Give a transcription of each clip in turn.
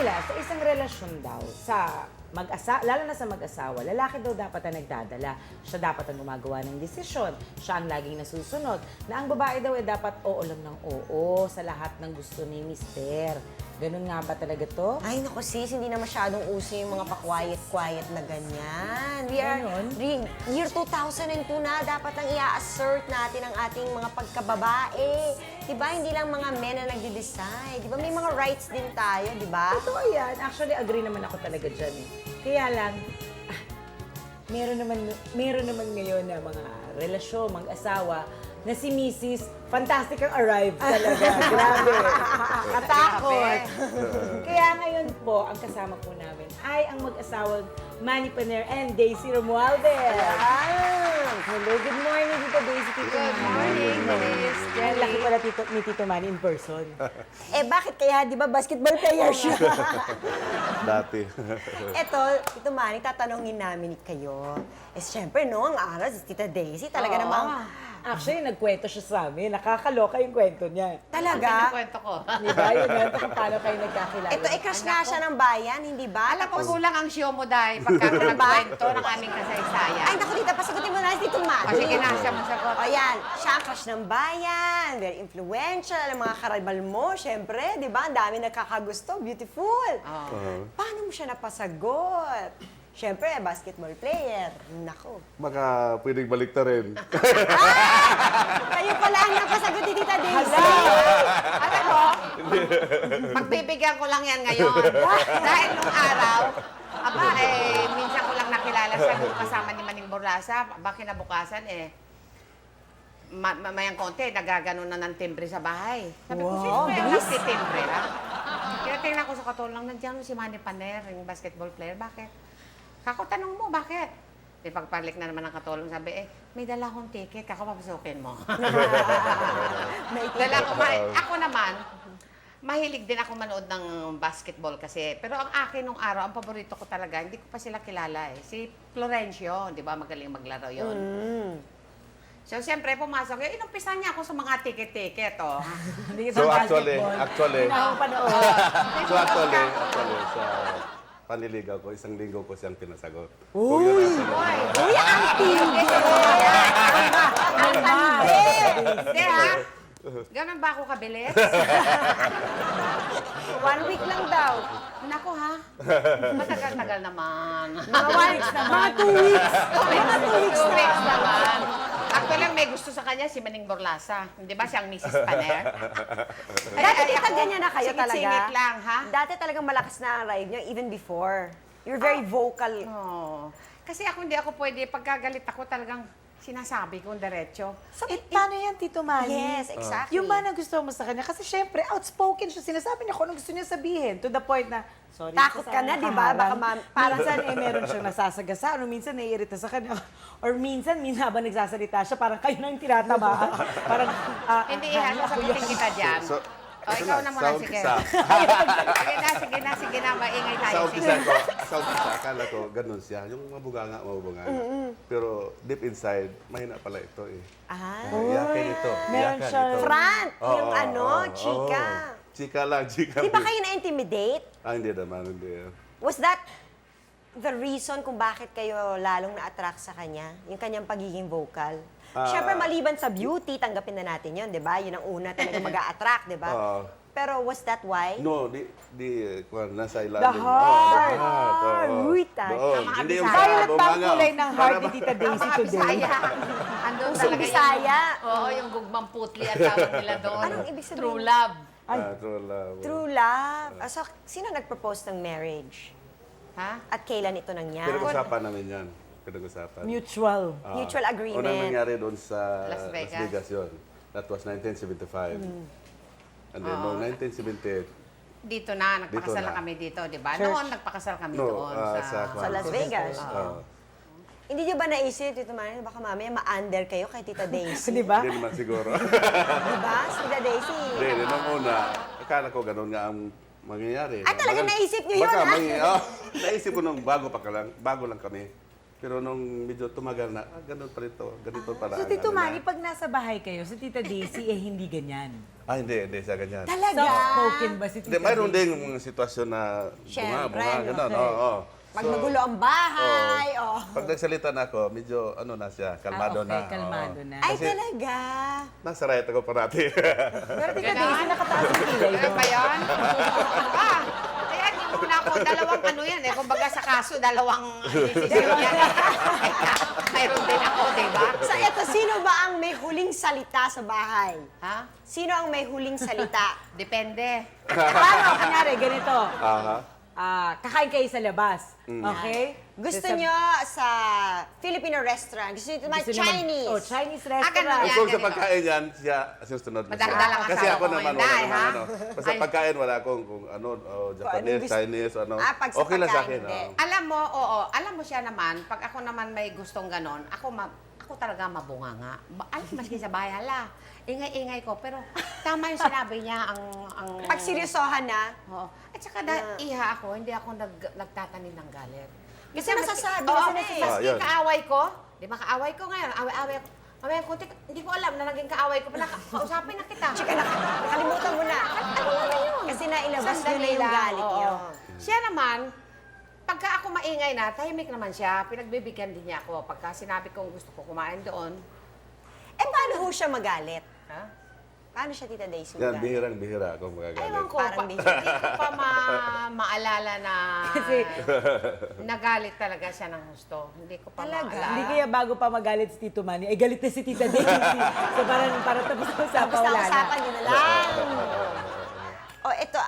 Mila, sa isang relasyon daw, lalo na sa mag-asawa, lalaki daw dapat ang nagdadala. Siya dapat ang gumagawa ng desisyon. Siya ang laging nasusunod. Na ang babae daw ay dapat oo lang ng oo sa lahat ng gusto ni mister. Ganun nga ba talaga to? Ay, naku sis, hindi na masyadong uso yung mga pa-quiet-quiet na ganyan. We are, Ganon? year 2002 na, dapat lang i-assert natin ang ating mga pagkababae. Diba, hindi lang mga men na nagde-decide. Diba, may mga rights din tayo, diba? Totoo yan. Actually, agree naman ako talaga dyan eh. Kaya lang, meron naman ngayon na mga relasyon, mag-asawa, na si Mrs. Fantastic ang arrive talaga. Grabe. Katakot. Kaya ngayon po, ang kasama po namin ay ang mag-asawang Manny Paner and Daisy Romualdez. Hello, good morning, Tito Daisy, Tito Good morning, Miss Yan, laki pala ni Tito Manny in person. Eh, bakit kaya, di ba, basketball player siya? Dati. Eto, ito Manny, tatanungin namin kayo. Eh, syempre, no, ang aras, Tita Daisy, talaga namang, Actually, nagkwento siya sa amin. Nakakaloka yung kwento niya. talaga. Kwento ko. Di ba? Yung kwento kung paano kayo nagkakilala. Ito, crush nga siya ng bayan, hindi ba? Alam ko kulang ang show mo dahil pagka nagkwento ng aming kasaysayan. Ay, naku, Tita, pasagutin mo na si Tito Manny. O sige na, siya masagot. O yan, siya ang crush ng bayan, very influential, ang mga karibal mo, syempre, di ba? Ang dami nagkakagusto, beautiful. Paano mo siya napasagot? Syempre, basketball player. Nako. Baka pwedeng balik na rin. Kayo pala ang napasagot ni Tita Daisy. Alam mo, pagbibigyan ko lang yan ngayon. Dahil nung araw, minsan ko lang nakilala siya nung kasama ni Maning Borlasa. Kinabukasan mayang konti, nagagano na ng timbre sa bahay. Sabi ko, sino kaya nagtitimbre, ha? Kinatingnan ko sa katulong, nandiyan si Manny Paner, yung basketball player. Bakit? Kako, tanong mo, bakit? Di pagpalik na naman ng katulong, sabi, may dala akong ticket, kako, papasukin mo. Ako naman, mahilig din ako manood ng basketball kasi. Pero ang akin nung araw, ang paborito ko talaga, hindi ko pa sila kilala eh. Si Florencio, di ba, magaling maglaro yon. So, siyempre, pumasok yun. Inumpisa niya ako sa mga ticket-ticket, oh. So actually, Hindi na ako panood. sa panliligaw ko, isang linggo ko siyang pinasagot. Uy, ang tindi! Hindi, ha? Ganun ba ako kabilis? 1 week lang daw. Nako, ha? Matagal-tagal naman. Mga 1 weeks naman. Mga 2 weeks. Mga 2 weeks 2 weeks naman. Actually, may gusto sa kanya si Maning Borlasa. Hindi ba siyang Mrs. Paner? Dati tita ganyan na kayo talaga. Singit lang, ha? Dati talagang malakas na ang ride niyo, even before. You're very vocal. Oh. Kasi hindi ako pwede, pagkagalit ako talagang sinasabi kong diretso. Paano yan, Tito Manny? Yes, exactly. Yung ba nagustuhan mo sa kanya? Kasi syempre, outspoken siya. Sinasabi niya kung ano gusto niya sabihin. To the point na, sorry. Takot ka na, di ba? Baka minsan meron siyang nasasagasaan. O minsan naiirita sa kanya. Or minsan habang nagsasalita siya, parang kayo na yung tinatamaan. Parang, Hindi, sasagutin kita dyan. Ikaw na muna, sige. Sige na, maingay tayo. Sa umpisa, akala ko, ganun siya. Yung mabunganga. Pero deep inside, mahina pala ito eh. Iyakin ito. Meron Iyakan siya. ito. Front, yung Oo, chika. Chika lang, chika. Di ba kayo na-intimidate? Hindi naman, hindi. Was that the reason kung bakit kayo lalong na-attract sa kanya? Yung kanyang pagiging vocal? Siyempre, maliban sa beauty, tanggapin na natin yun, di ba? Yun ang una talaga mag-a-attract, di ba? Pero was that why? No, nasa ilalim. The heart. Uy, tayo. Hindi yung Tayo sa bumanga. nagpangkulay ng heart ni Tita Daisy today. Bisaya. Andun Pusong talaga Bisaya. Oo, yung gugmang putli at tawag nila doon. Anong ibig sabihin? True love. True love. True love. So, sino nag-propose ng marriage? Ha? At kailan ito nangyari? Pinag-usapan namin yan. Pinag-usapan. Mutual. Mutual agreement. Unang nangyari doon sa Las Vegas. yun. That was 1975. And then, noong 1978, Dito na, nagpakasal Dito na. kami dito, di ba? Noon, nagpakasal kami doon Sa Las Vegas. Hindi niyo ba naisip, Tito Manny, baka mamaya ma-under kayo kay Tita Daisy? Di ba? Hindi naman siguro. Di ba? Si Tita Daisy. Hindi, nung una, akala ko ganun nga ang mangyayari. Talaga naisip niyo yun, Baka ha? naisip ko nung bago lang kami. Pero nung medyo tumagal na, ganun pa rin to. Ganito pala. So, ang Tito ano Manny, niya. pag nasa bahay kayo, si Tita Daisy, hindi ganyan. Hindi siya ganyan. Talaga? Soft-spoken ba si Tita Hindi, mayroon Daisy? din mga sitwasyon na Siyempre, ganun. okay. Oo. Pag So, magulo ang bahay, oh. Pag nagsalita na ako, medyo na siya, kalmado okay, na. kalmado Oo. na. Ay, Kasi- talaga? Nasa right ako parati. Pero Tita Ganon? Daisy, nakataas ang kilay Ganun mo. ba yan? Kaya di muna ako, dalawang ano yan eh. Kumbaga sa kaso, dalawang desisyon yan. Mayroon din ako, di ba? So, eto, sino ba ang may huling salita sa bahay? Ha? Sino ang may huling salita? Depende. Paano? Kunyari, ganito. Aha. Kakain kayo sa labas. Okay? Gusto Sa- nyo sa Filipino restaurant? Gusto nyo gusto Chinese? Oh, Chinese ganun restaurant. yan. Kung sa ganito. pagkain yan, siya susunod na siya. Madaldal ang Kasi asawa ako ko naman, ngayon, wala dahil, naman ha? ano. Basta Ay. pagkain, wala akong kung ano, Japanese, gusto- Chinese, ano. Pag sa Okay lang sa pagkain, akin. hindi. oo. Alam mo, oo, alam mo siya naman, pag ako naman may gustong ganon, ako talaga mabunganga. Alam, maski sa bahay, hala, ingay-ingay ko, pero tama yung sinabi niya, ang Pag seryosohan na, Oo. At saka iha ako, hindi ako nagtatanim ng galit. Kasi nasasabi, Oo, kasi maski yun. kaaway ko, di ba kaaway ko ngayon, away-away ako. Mamaya ko, hindi ko alam na naging kaaway ko pala, kausapin na kita. chika, nakalimutan mo na. Ano na yun? Kasi nailabas nyo na Sandali yung lang, galit oo. nyo. Siya naman, pagka ako maingay na, tahimik naman siya, pinagbibigyan din niya ako. Pagka sinabi kong gusto ko kumain doon, Eh, paano ho siya magalit? ha? Paano siya, Tita Daisy, Yan, magalit? bihirang-bihira akong Ewan magagalit. ko, Parang hindi ko pa maalala na Kasi- nagalit talaga siya ng gusto. Hindi ko pa Talaga? maalala. Hindi kaya bago pa magalit si Tito Manny, ay galit na si Tita Daisy. So para tapos na usapan, Tapos wala na. nausapan nyo na lang. O, ito,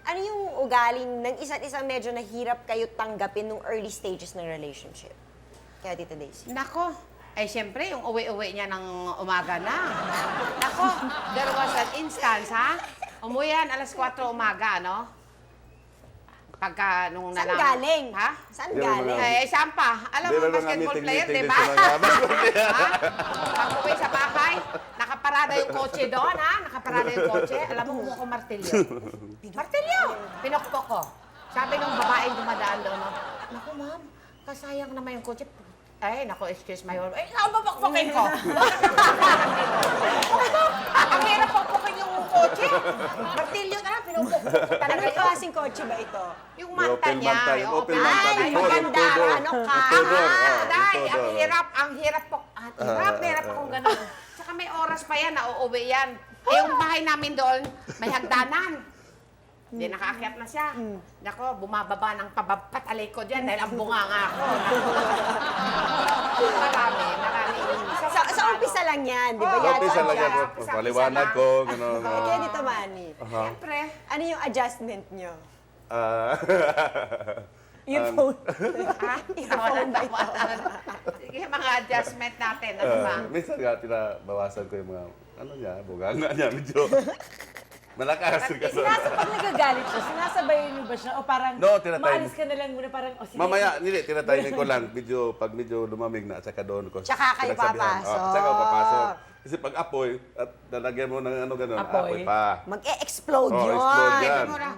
ano yung ugaling ng isa't isang medyo nahirap kayo tanggapin nung early stages ng relationship? Kaya, Tita Daisy. Nako, ay siyempre, yung uwi-uwi niya ng umaga na. Nako, there was an instance, ha? Umuwi yan, alas 4 umaga, no? Pagka nung Saan nalang... galing? Ha? Saan Hindi galing? naman Eh, saan pa? Alam mo, Hindi naman basketball player, meeting-meeting di ba? din sa mga basketball player. Ha? Pag uwi sa bahay, nakaparada yung kotse doon, ha? Nakaparada yung kotse. Alam mo, kumuha ko martilyo. Martilyo! Pinokpok ko. Sabi nung babaeng dumadaan doon, no? Naku, ma'am, kasayang naman yung kotse. Ay, naku, excuse my word. Ay, babakpokin ko. Ang hirap pagpukin yung kotse. Martilyo na lang, pinupok ko talaga Anong yun. klaseng kotse ba ito? Yung Yung manta open niya. manta, yung open manta. manta. Ay, Yung maganda. tudor. Ano ka? Yung tudor, Ah, day, yung tudor. ang hirap po. Hirap akong ganun. Tsaka may oras pa yan, nauuwi yan. Eh, yung bahay namin doon, may hagdanan. Hindi, nakaakyat na siya. Nako, bumababa ng patalikod yan dahil ang bunganga ako. Marami. Sa umpisa lang yan, di ba? Oo, Yan, Umpisa lang Umpisa ako, lang. paliwanag ko, gano'n. Eh, kaya Tito Manny, Siyempre. ano yung adjustment nyo? Yung phone. Phone ba ito? Sige, mga adjustment natin. Ano ba? Minsan nga, pinabawasan ko yung mga, ano niya, buganga niya, medyo malakas. Pag nagagalit siya, sinasabayan niyo ba siya? O parang, No, tinatime. maalis ka na lang muna, parang, o sige. Mamaya, hindi, tinatiming ko lang. Pag medyo lumamig na, tsaka doon ko. Tsaka kayo pinagsabihan. papasok. Tsaka ako papasok. Kasi pag apoy, at lalagyan mo ng ano gano'n, Apoy. apoy pa. Mag-e-explode Oh, yun. explode yan. Pwede mo na,